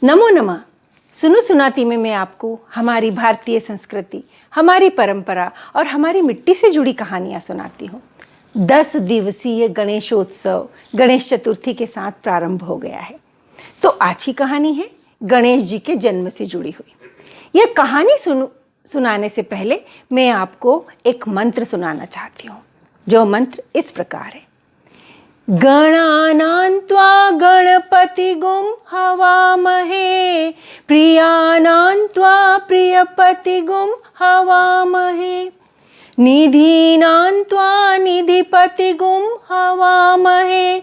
नमो नमः। सुनो सुनाती में मैं आपको हमारी भारतीय संस्कृति, हमारी परंपरा और हमारी मिट्टी से जुड़ी कहानियाँ सुनाती हूँ। 10 दिवसीय गणेशोत्सव गणेश चतुर्थी के साथ प्रारंभ हो गया है। तो आज की कहानी है गणेश जी के जन्म से जुड़ी हुई। यह कहानी सुनाने से पहले मैं आपको एक मंत्र सुनाना चाहती हूँ। जो मंत्र इस प्रकार है। गणानां त्वा गणपतिगुं हवामहे, प्रियाणां त्वा प्रियपतिगुं हवामहे, निधीनां त्वा निधिपतिगुं हवामहे,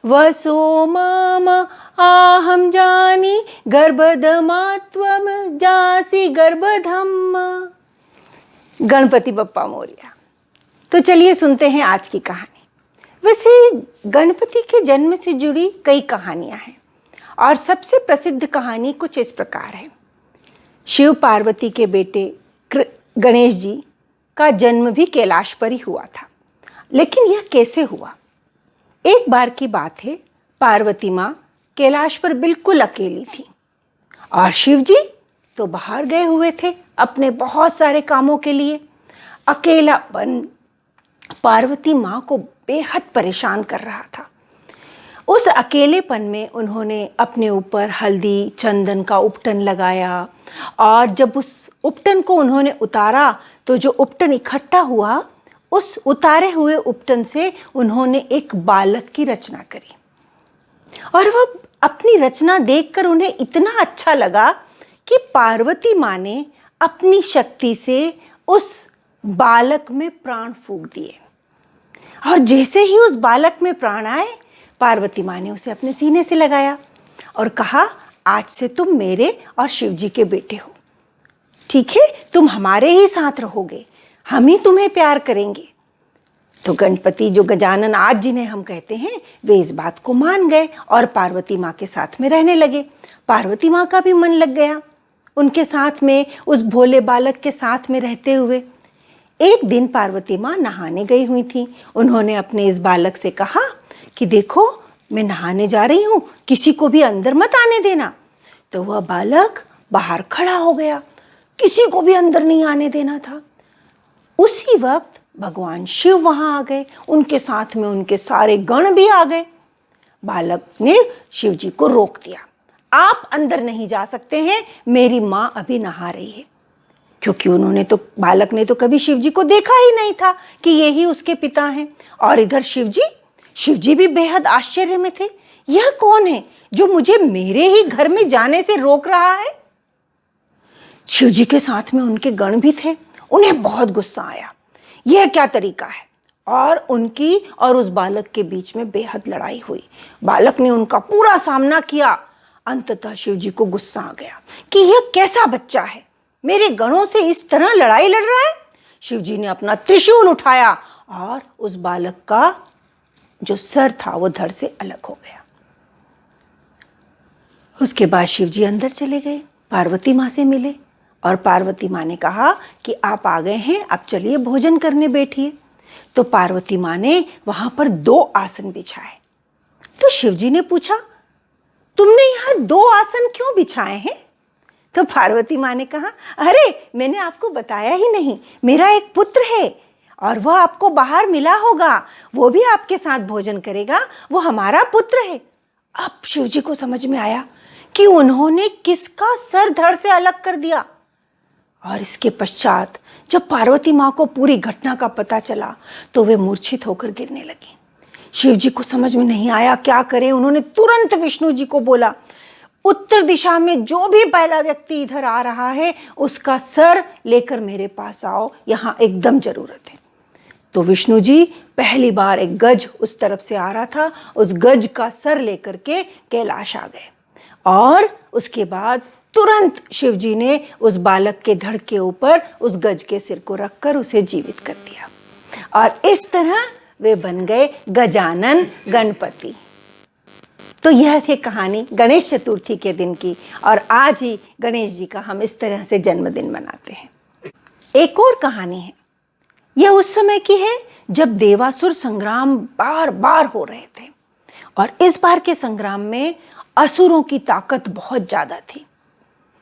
वसो माम आहं जानी गर्भधमा त्वं जासि गर्भधम्। गणपति बप्पा मोरया। तो चलिए सुनते हैं आज की कहानी। वैसे गणपति के जन्म से जुड़ी कई कहानियां हैं और सबसे प्रसिद्ध कहानी कुछ इस प्रकार है। शिव पार्वती के बेटे गणेश जी का जन्म भी कैलाश पर ही हुआ था। लेकिन यह कैसे हुआ? एक बार की बात है, पार्वती माँ कैलाश पर बिल्कुल अकेली थी और शिव जी तो बाहर गए हुए थे अपने बहुत सारे कामों के लिए। अकेलापन पार्वती माँ को बेहद परेशान कर रहा था। उस अकेलेपन में उन्होंने अपने ऊपर हल्दी चंदन का उपटन लगाया और जब उस उपटन को उन्होंने उतारा तो जो उपटन इकट्ठा हुआ, उस उतारे हुए उपटन से उन्होंने एक बालक की रचना करी और वह अपनी रचना देखकर उन्हें इतना अच्छा लगा कि पार्वती माँ ने अपनी शक्ति से उस बालक में प्राण फूंक दिए और जैसे ही उस बालक में प्राण आए, पार्वती माँ ने उसे अपने सीने से लगाया और कहा, आज से तुम मेरे और शिव जी के बेटे हो। ठीक है, तुम हमारे ही साथ रहोगे, हम ही तुम्हें प्यार करेंगे। तो गणपति जो गजानन आज जिन्हें हम कहते हैं, वे इस बात को मान गए और पार्वती माँ के साथ में रहने लगे। पार्वती माँ का भी मन लग गया उनके साथ में, उस भोले बालक के साथ में रहते हुए। एक दिन पार्वती माँ नहाने गई हुई थी। उन्होंने अपने इस बालक से कहा कि देखो, मैं नहाने जा रही हूँ, किसी को भी अंदर मत आने देना। तो वह बालक बाहर खड़ा हो गया, किसी को भी अंदर नहीं आने देना था। उसी वक्त भगवान शिव वहां आ गए, उनके साथ में उनके सारे गण भी आ गए। बालक ने शिव जी को रोक दिया, आप अंदर नहीं जा सकते हैं, मेरी माँ अभी नहा रही है। क्योंकि बालक ने तो कभी शिव जी को देखा ही नहीं था कि ये ही उसके पिता हैं। और इधर शिव जी भी बेहद आश्चर्य में थे। यह कौन है जो मुझे मेरे ही घर में जाने से रोक रहा है? शिव जी के साथ में उनके गण भी थे। उन्हें बहुत गुस्सा आया, यह क्या तरीका है? और उनकी और उस बालक के बीच में बेहद लड़ाई हुई। बालक ने उनका पूरा सामना किया। अंततः शिव जी को गुस्सा आ गया कि यह कैसा बच्चा है, मेरे गणों से इस तरह लड़ाई लड़ रहा है। शिव जी ने अपना त्रिशूल उठाया और उस बालक का जो सर था वो धड़ से अलग हो गया। उसके बाद शिव जी अंदर चले गए, पार्वती माँ से मिले और पार्वती माँ ने कहा कि आप आ गए हैं, अब चलिए भोजन करने बैठिए। तो पार्वती माँ ने वहां पर 2 आसन बिछाए। तो शिव जी ने पूछा, तुमने यहाँ 2 आसन क्यों बिछाए हैं? तो पार्वती माँ ने कहा, अरे मैंने आपको बताया ही नहीं, मेरा एक पुत्र है और वह आपको बाहर मिला होगा, वो भी आपके साथ भोजन करेगा, वो हमारा पुत्र है। अब शिव जी को समझ में आया कि उन्होंने किसका सर धड़ से अलग कर दिया। और इसके पश्चात जब पार्वती माँ को पूरी घटना का पता चला तो वे मूर्छित होकर गिरने लगी। शिव जी को समझ में नहीं आया क्या करें। उन्होंने तुरंत विष्णु जी को बोला, उत्तर दिशा में जो भी पहला व्यक्ति इधर आ रहा है उसका सर लेकर मेरे पास आओ, यहाँ एकदम जरूरत है। तो विष्णु जी पहली बार एक गज उस तरफ से आ रहा था, उस गज का सर लेकर के कैलाश आ गए और उसके बाद तुरंत शिव जी ने उस बालक के धड़ के ऊपर उस गज के सिर को रखकर उसे जीवित कर दिया और इस तरह वे बन गए गजानन गणपति। तो यह थी कहानी गणेश चतुर्थी के दिन की और आज ही गणेश जी का हम इस तरह से जन्मदिन मनाते हैं। एक और कहानी है, यह उस समय की है जब देवासुर संग्राम बार बार हो रहे थे और इस बार के संग्राम में असुरों की ताकत बहुत ज्यादा थी।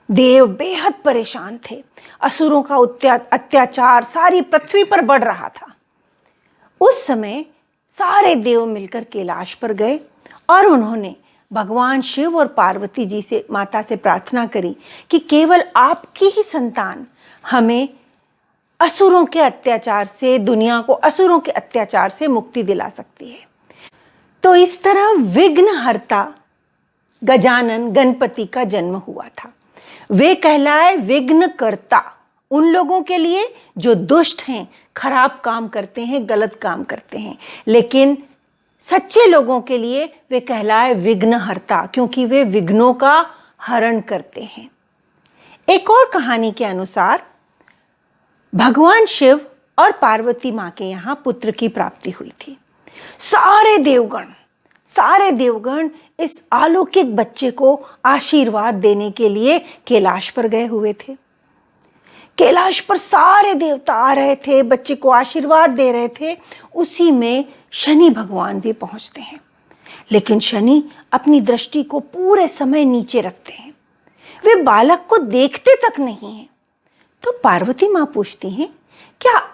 देव बेहद परेशान थे। असुरों का अत्याचार सारी पृथ्वी पर बढ़ रहा था। उस समय सारे देव मिलकर कैलाश पर गए और उन्होंने भगवान शिव और पार्वती जी से, माता से प्रार्थना करी कि केवल आपकी ही संतान हमें असुरों के अत्याचार से, दुनिया को असुरों के अत्याचार से मुक्ति दिला सकती है। तो इस तरह विघ्नहर्ता गजानन गणपति का जन्म हुआ था। वे कहलाए विघ्नकर्ता उन लोगों के लिए जो दुष्ट हैं, खराब काम करते हैं, गलत काम करते हैं, लेकिन सच्चे लोगों के लिए वे कहलाए विघ्नहर्ता, क्योंकि वे विघ्नों का हरण करते हैं। एक और कहानी के अनुसार भगवान शिव और पार्वती माँ के यहाँ पुत्र की प्राप्ति हुई थी। सारे देवगण इस अलौकिक बच्चे को आशीर्वाद देने के लिए कैलाश पर गए हुए थे। कैलाश पर सारे देवता आ रहे थे, बच्चे को आशीर्वाद दे रहे थे। उसी में शनि भगवान भी पहुंचते हैं, लेकिन शनि अपनी दृष्टि को पूरे समय नीचे रखते हैं। वे बालक को देखते तक नहीं हैं। तो पार्वती माँ पूछती हैं, क्या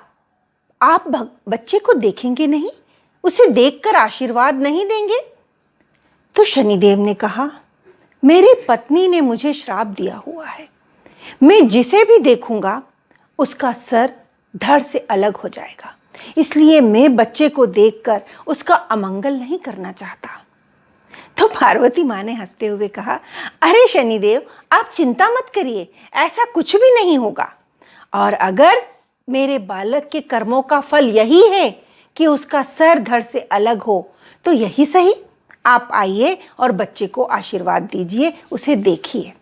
आप बच्चे को देखेंगे नहीं, उसे देखकर आशीर्वाद नहीं देंगे? तो शनिदेव ने कहा, मेरी पत्नी ने मुझे श्राप दिया हुआ है, मैं जिसे भी देखूंगा उसका सर धड़ से अलग हो जाएगा, इसलिए मैं बच्चे को देखकर उसका अमंगल नहीं करना चाहता। तो पार्वती माँ ने हंसते हुए कहा, अरे शनिदेव, आप चिंता मत करिए, ऐसा कुछ भी नहीं होगा। और अगर मेरे बालक के कर्मों का फल यही है कि उसका सर धड़ से अलग हो, तो यही सही, आप आइए और बच्चे को आशीर्वाद दीजिए, उसे देखिए।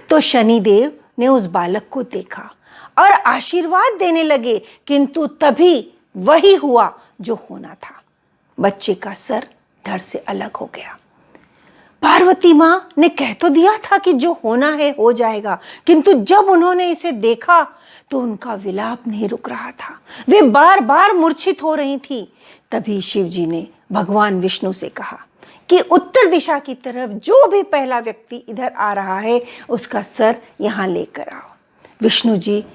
तो शनिदेव ने उस बालक को देखा और आशीर्वाद देने लगे, किंतु तभी वही हुआ जो होना था, बच्चे का सर धड़ से अलग हो गया। पार्वती माँ ने कह तो दिया था कि जो होना है हो जाएगा, किंतु जब उन्होंने इसे देखा तो उनका विलाप नहीं रुक रहा था, वे बार बार मूर्छित हो रही थी। तभी शिव जी ने भगवान विष्णु से कहा कि उत्तर दिशा की तरफ जो भी पहला व्यक्ति इधर आ रहा है, उसका सर यहाँ लेकर आओ। विष्णु जी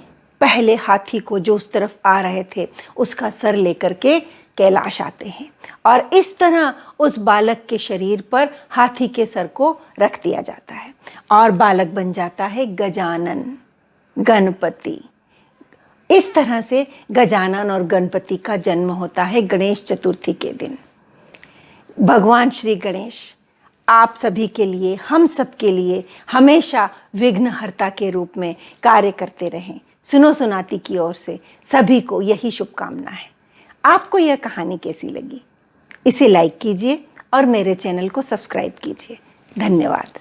पहले हाथी को जो उस तरफ आ रहे थे, उसका सर लेकर के कैलाश आते हैं और इस तरह उस बालक के शरीर पर हाथी के सर को रख दिया जाता है और बालक बन जाता है गजानन, गणपति। इस तरह से गजानन और गणपति का जन्म होता है गणेश चतुर्थी के दिन। भगवान श्री गणेश आप सभी के लिए, हम सब के लिए हमेशा विघ्नहर्ता के रूप में कार्य करते रहें। सुनो सुनाती की ओर से सभी को यही शुभकामना है। आपको यह कहानी कैसी लगी? इसे लाइक कीजिए और मेरे चैनल को सब्सक्राइब कीजिए। धन्यवाद।